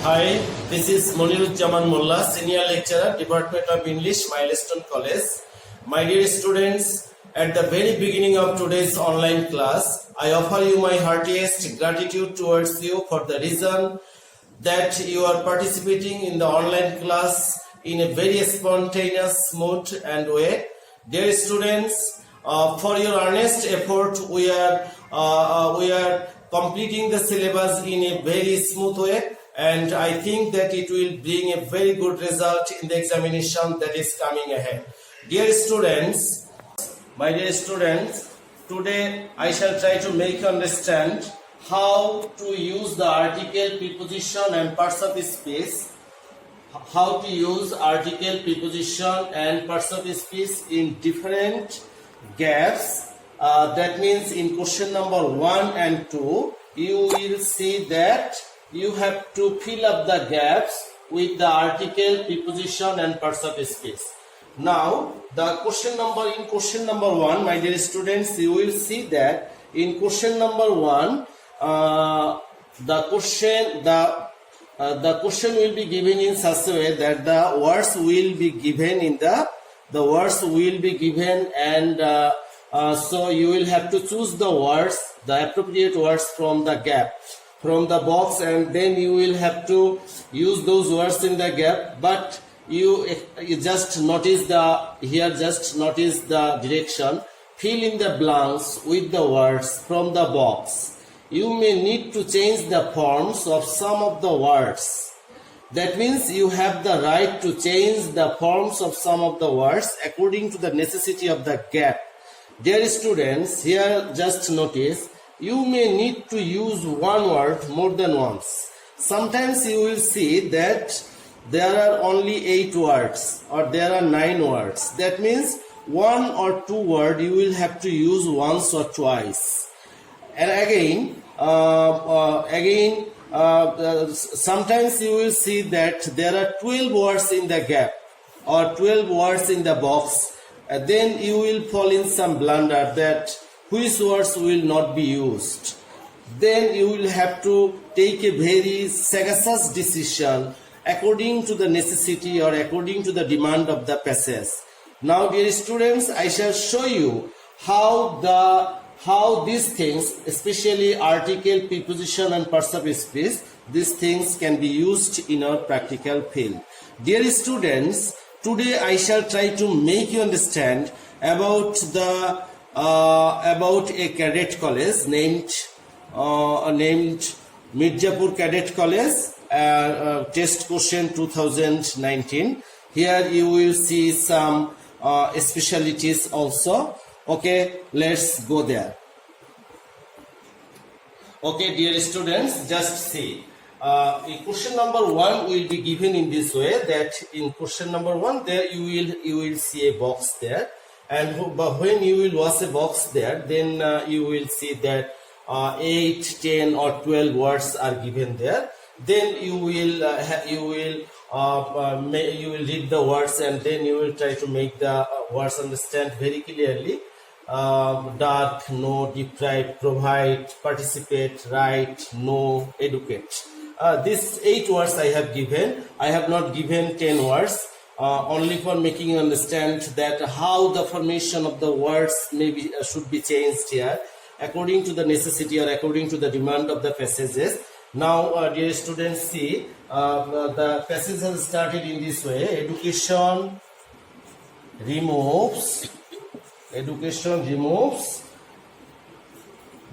Hi, this is Monirujjaman Molla, Senior Lecturer, Department of English, Milestone College. My dear students, at the very beginning of today's online class, I offer you my heartiest gratitude towards you for the reason that you are participating in the online class in a very spontaneous mood and way. Dear students, for your earnest effort, we are completing the syllabus in a very smooth way, and I think that it will bring a very good result in the examination that is coming ahead. Dear students, my dear students, today I shall try to make you understand how to use the article, preposition and parts of speech. How to use article, preposition and parts of speech in different gaps. That means in question number 1 and 2, you will see that you have to fill up the gaps with the article, preposition and parts of speech. Now, in question number 1, my dear students, you will see that in question number 1, the question will be given in such a way that the words will be given and so you will have to choose the words, the appropriate words from the gap, from the box, and then you will have to use those words in the gap. But you just notice the direction. Fill in the blanks with the words from the box. You may need to change the forms of some of the words. That means you have the right to change the forms of some of the words according to the necessity of the gap. Dear students, here just notice, you may need to use one word more than once. Sometimes you will see that there are only 8 words or there are 9 words. That means 1 or 2 words you will have to use once or twice. And again, sometimes you will see that there are 12 words in the gap or 12 words in the box. Then you will fall in some blunder that which words will not be used. Then you will have to take a very sagacious decision according to the necessity or according to the demand of the passage. Now, dear students, I shall show you how these things, especially article, preposition and parts of speech, these things can be used in our practical field. Dear students, today I shall try to make you understand about a cadet college named Mirzapur Cadet College, test question 2019. Here you will see some specialties also. Okay, let's go there. Okay, dear students, just see. In question number 1 will be given in this way, that in question number 1 there you will see a box there, and when you will watch a box there, then you will see that 8, 10 or 12 words are given there. Then you will read the words, and then you will try to make the words understand very clearly. Dark, no, deprive, provide, participate, write, know, educate. These 8 words I have given. I have not given 10 words, only for making you understand that how the formation of the words should be changed here according to the necessity or according to the demand of the passages. Now, dear students, see, the passage has started in this way. Education removes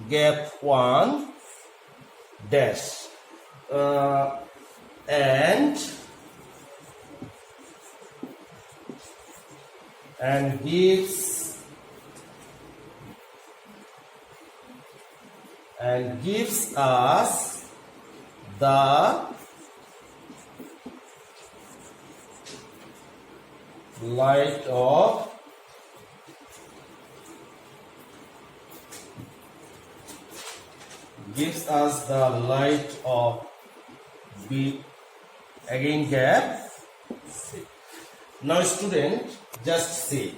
gap 1 dash and gives us the light of B. Again gap. Now student, just see.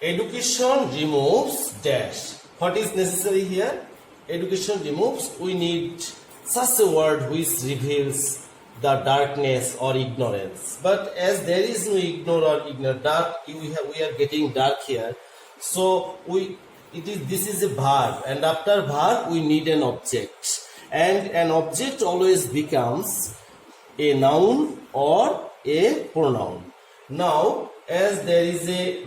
Education removes dash. What is necessary here? Education removes, we need such a word which reveals the darkness or ignorance. But as there is no ignore or ignorance, dark, we are getting dark here. So this is a verb, and after verb we need an object, and an object always becomes a noun or a pronoun. Now, as there is a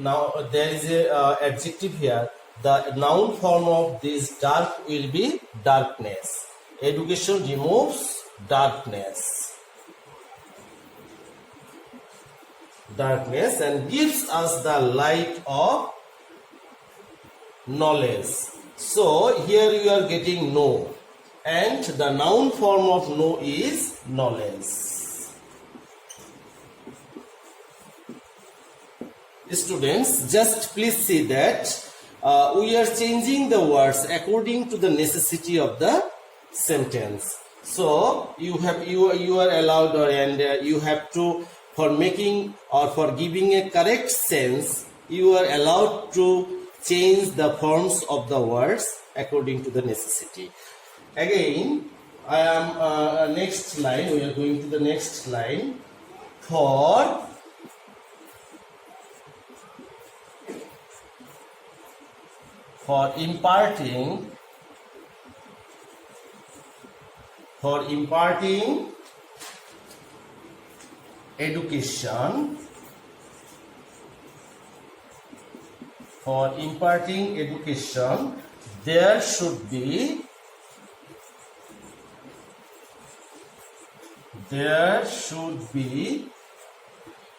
adjective here, the noun form of this dark will be darkness. Education removes darkness. Darkness and gives us the light of knowledge. So here you are getting know, and the noun form of know is knowledge. Students, just please see that we are changing the words according to the necessity of the sentence. So you are allowed, you have to, for making or for giving a correct sense, you are allowed to change the forms of the words according to the necessity. Again, I am next line. We are going to the next line. For imparting education, there should be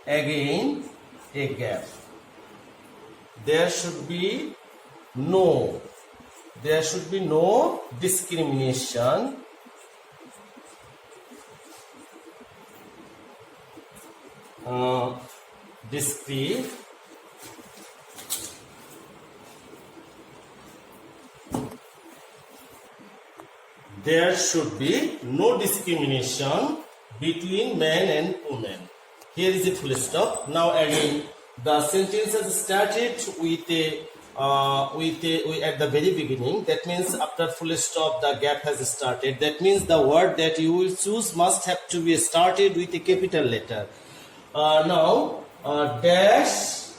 again a gap. There should be no discrimination there should be no discrimination between men and women. Here is a full stop. Now again, the sentence has started with at the very beginning. That means after full stop, the gap has started. That means the word that you will choose must have to be started with a capital letter. Now dash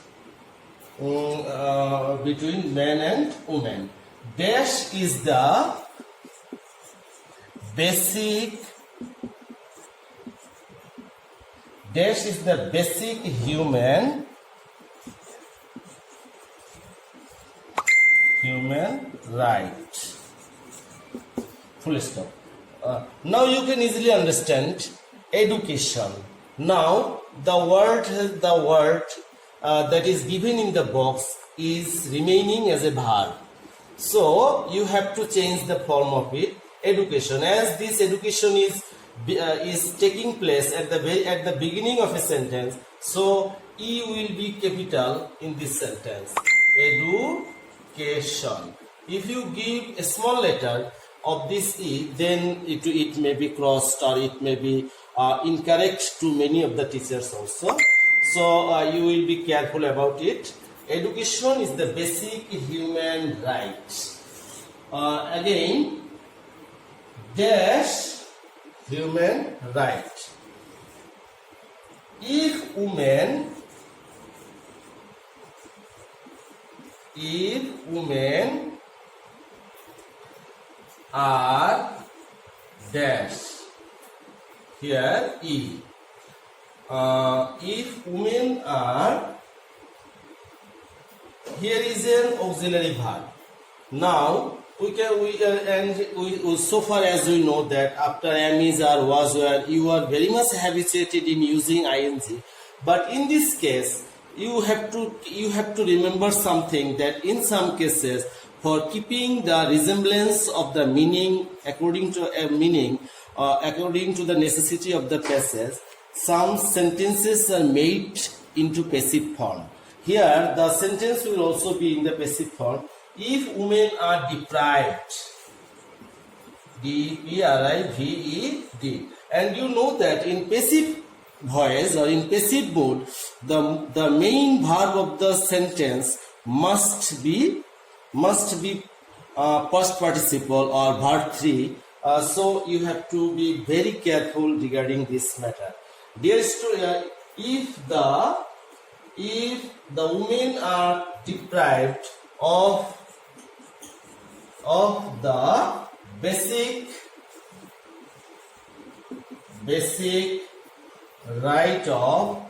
between men and women. Dash is the basic human right. Full stop. Now you can easily understand education. Now the word that is given in the box is remaining as a verb. So you have to change the form of it. Education, as this education is taking place at the beginning of a sentence, so E will be capital in this sentence. Education. If you give a small letter of this E, then it may be crossed or it may be incorrect to many of the teachers also. So you will be careful about it. Education is the basic human right. Again, dash human right. If women are dash, here E. If women are, here is an auxiliary verb. Now so far as we know that after am, is, are, was, were, you are very much habituated in using ing. But in this case, you have to remember something, that in some cases, for keeping the resemblance of the meaning according to a meaning, according to the necessity of the passage, some sentences are made into passive form. Here, the sentence will also be in the passive form. If women are deprived, D-E-P-R-I-V-E-D, and you know that in passive voice or in passive mode, the main verb of the sentence must be past participle or verb 3 So you have to be very careful regarding this matter. Dear student, if the women are deprived of the basic right of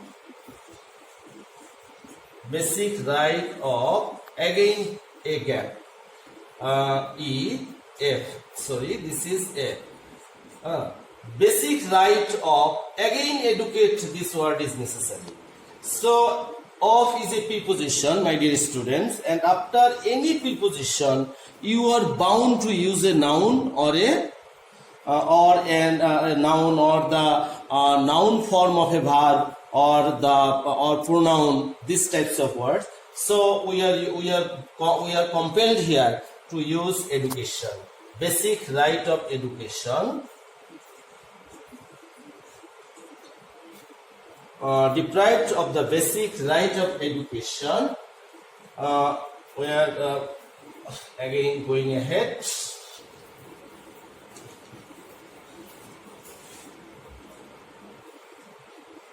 again a gap, this is A. Basic right of, again educate, this word is necessary. So of is a preposition, my dear students, and after any preposition you are bound to use a noun or a noun, or the noun form of a verb, or pronoun, these types of words. So we are compelled here to use education, basic right of education. Deprived of the basic right of education. We are again going ahead.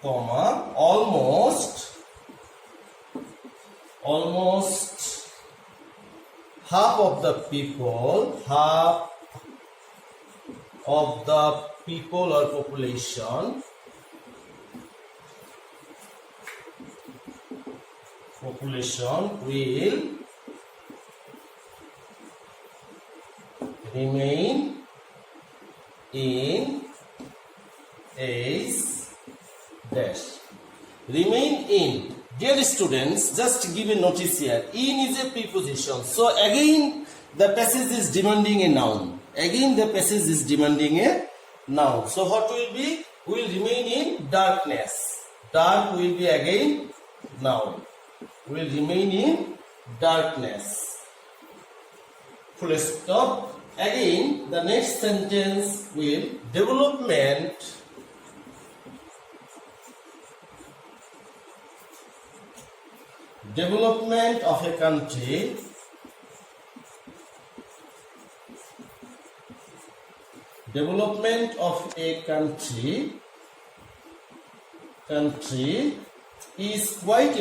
Comma, almost half of the people or population will remain in dash. Remain in. Dear students, just give a notice here. In is a preposition. So again the passage is demanding a noun. So what will be? Will remain in darkness. Dark will be again noun. Will remain in darkness. Full stop. Again the next sentence will development of a country is quite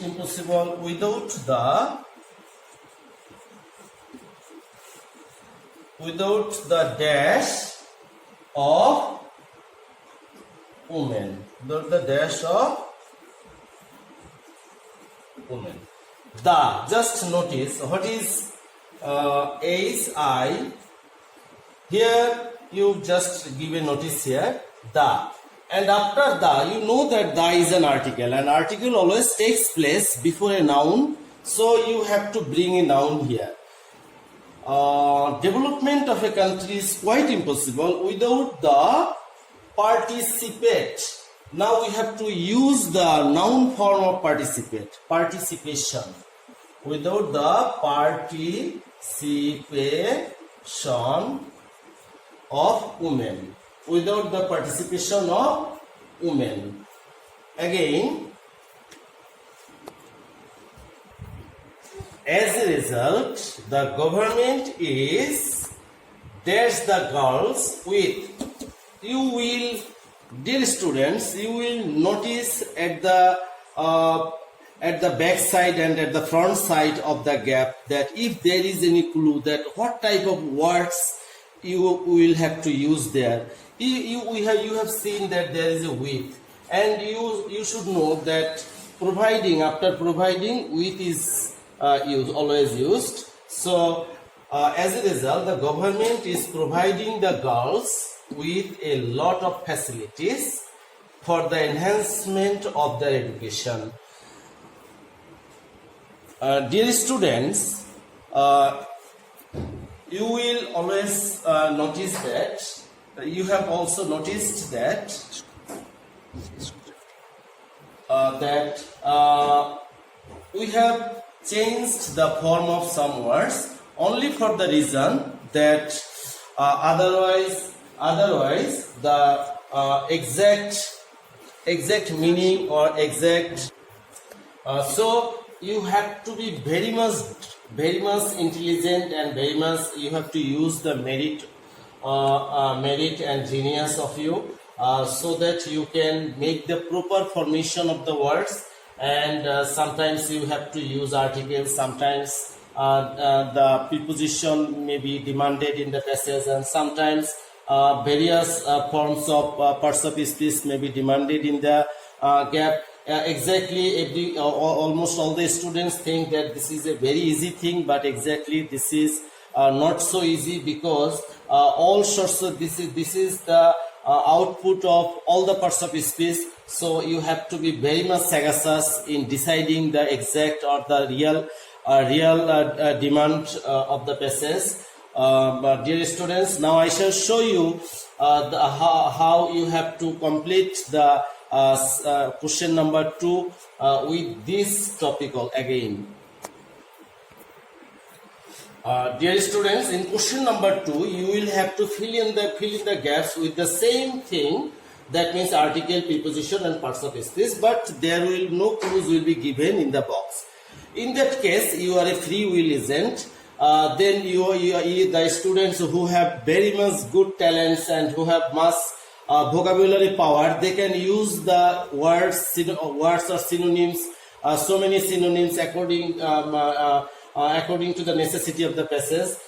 impossible without the dash of women. Just notice what is HI. Here you just give a notice here, the. And after the, you know that the is an article. An article always takes place before a noun. So you have to bring a noun here. Development of a country is quite impossible without the participate. Now we have to use the noun form of participation. Without the participation of women. Without the participation of women. Again, as a result, the government is dash the girls with. You will, dear students, you will notice at the back side and at the front side of the gap that if there is any clue that what type of words you will have to use there. You have seen that there is a with, and you should know that after providing with is always used. So as a result, the government is providing the girls with a lot of facilities for the enhancement of their education. Dear students, you will always notice that you have also noticed that we have changed the form of some words only for the reason that otherwise Otherwise, the exact meaning or exact. So you have to be very much intelligent, and very much you have to use the merit and genius of you, so that you can make the proper formation of the words. And sometimes you have to use articles, sometimes the preposition may be demanded in the passage, and sometimes various forms of parts of speech may be demanded in the gap. Exactly, almost all the students think that this is a very easy thing, but exactly this is not so easy, because all sorts of this is the output of all the parts of speech. So you have to be very much sagacious in deciding the exact or the real demand of the passage. But dear students, now I shall show you how you have to complete the question number 2 with this topical again. Dear students, in question number 2, you will have to fill in the gaps with the same thing. That means article, preposition, and parts of speech. But there will no clues will be given in the box. In that case, you are a free will agent. Then the students who have very much good talents and who have much vocabulary power, they can use the words or synonyms, so many synonyms according to the necessity of the passage.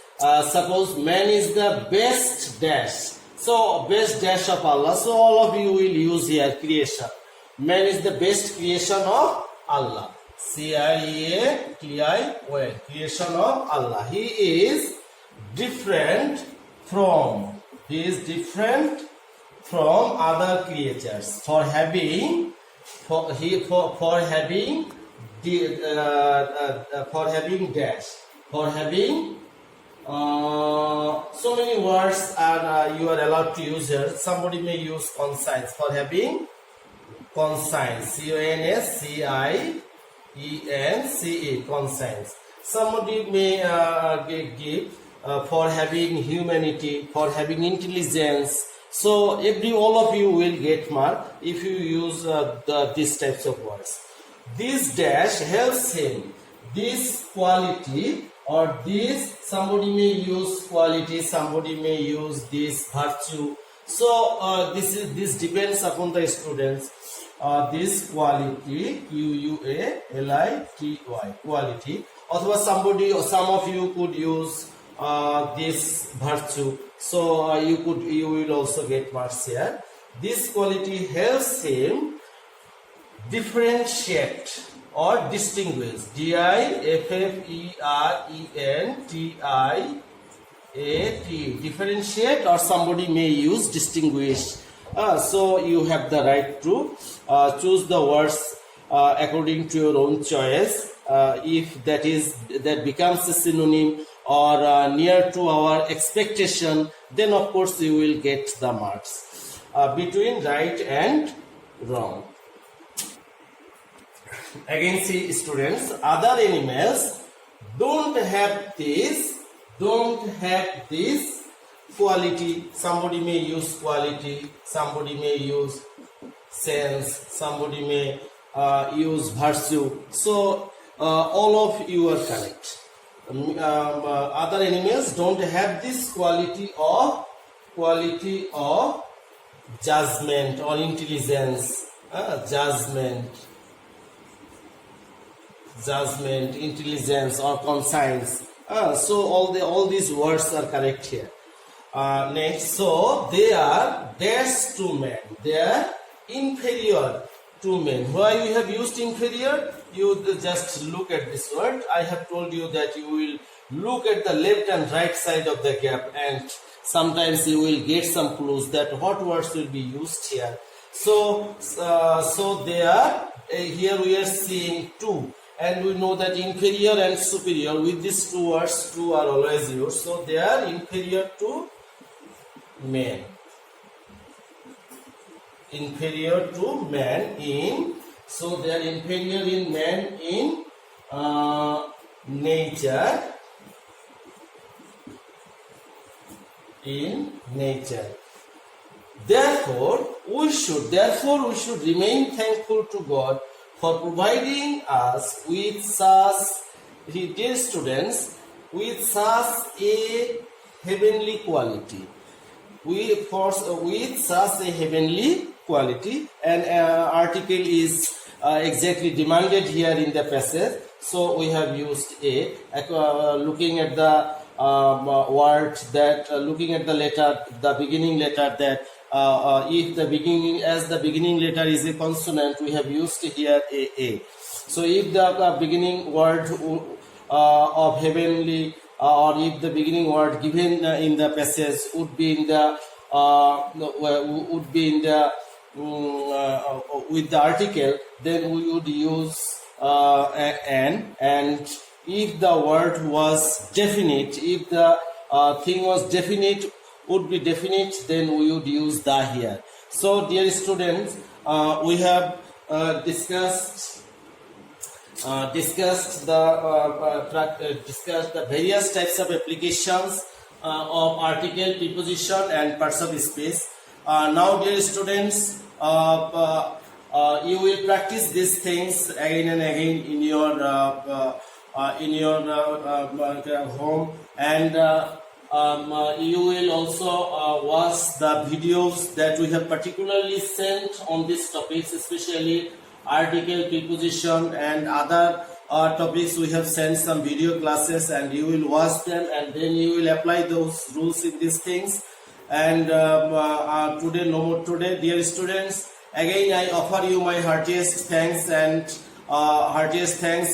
Suppose man is the best dash. So best dash of Allah. So all of you will use here creation. Man is the best creation of Allah. C-R-E-A-T-I-O-N. Creation of Allah. He is different from other creatures for having dash, for having so many words are you are allowed to use here. Somebody may use conscience, for having conscience, C-O-N-S-C-I-E-N-C-E, conscience. Somebody may give for having humanity, for having intelligence. So all of you will get mark if you use these types of words. This dash helps him. This quality, or this, somebody may use quality, somebody may use this virtue. So this depends upon the students. This quality, Q-U-A-L-I-T-Y, quality. Or somebody, or some of you could use this virtue. So you will also get marks here. This quality helps him differentiate or distinguish. D-I-F-F-E-R-E-N-T-I-A-T, differentiate, or somebody may use distinguish. So you have the right to choose the words according to your own choice. If that becomes a synonym or near to our expectation, then of course you will get the marks between right and wrong. Again, see students, other animals don't have this quality. Somebody may use quality, somebody may use sense, somebody may use virtue. So all of you are correct. Other animals don't have this quality of judgment or intelligence. Judgment, intelligence, or conscience. So all these words are correct here. Next, so they are dash to men. They are inferior to men. Why we have used inferior? You just look at this word. I have told you that you will look at the left and right side of the gap, and sometimes you will get some clues that what words will be used here. So they are here we are seeing two. And we know that inferior and superior, with these two words, two are always used. So they are inferior to men. Inferior to man in. So they are inferior in man in nature. In nature. Therefore, we should remain thankful to God for providing us with such, dear students, with such a heavenly quality. With such a heavenly quality, an article is exactly demanded here in the passage. So we have used a, looking at the word that, looking at the letter, the beginning letter, that if the beginning letter is a consonant, we have used here a. So if the beginning word of heavenly, or if the beginning word given in the passage would be in the with the article, then we would use an. And if the word was definite, if the thing was definite, would be definite, then we would use the here. So, dear students, we have discussed the various types of applications of article, preposition, and parts of speech. Now, dear students, you will practice these things again and again in your home, and you will also watch the videos that we have particularly sent on these topics, especially article, preposition, and other topics. We have sent some video classes, and you will watch them, and then you will apply those rules in these things. And today, dear students, again I offer you my heartiest thanks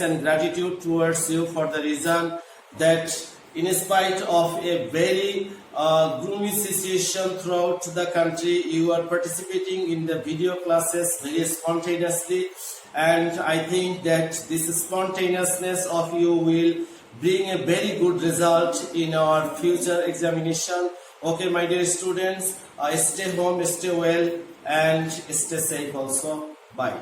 and gratitude towards you, for the reason that in spite of a very gloomy situation throughout the country, you are participating in the video classes very spontaneously, and I think that this spontaneousness of you will bring a very good result in our future examination. Okay, my dear students, stay home, stay well, and stay safe also. Bye.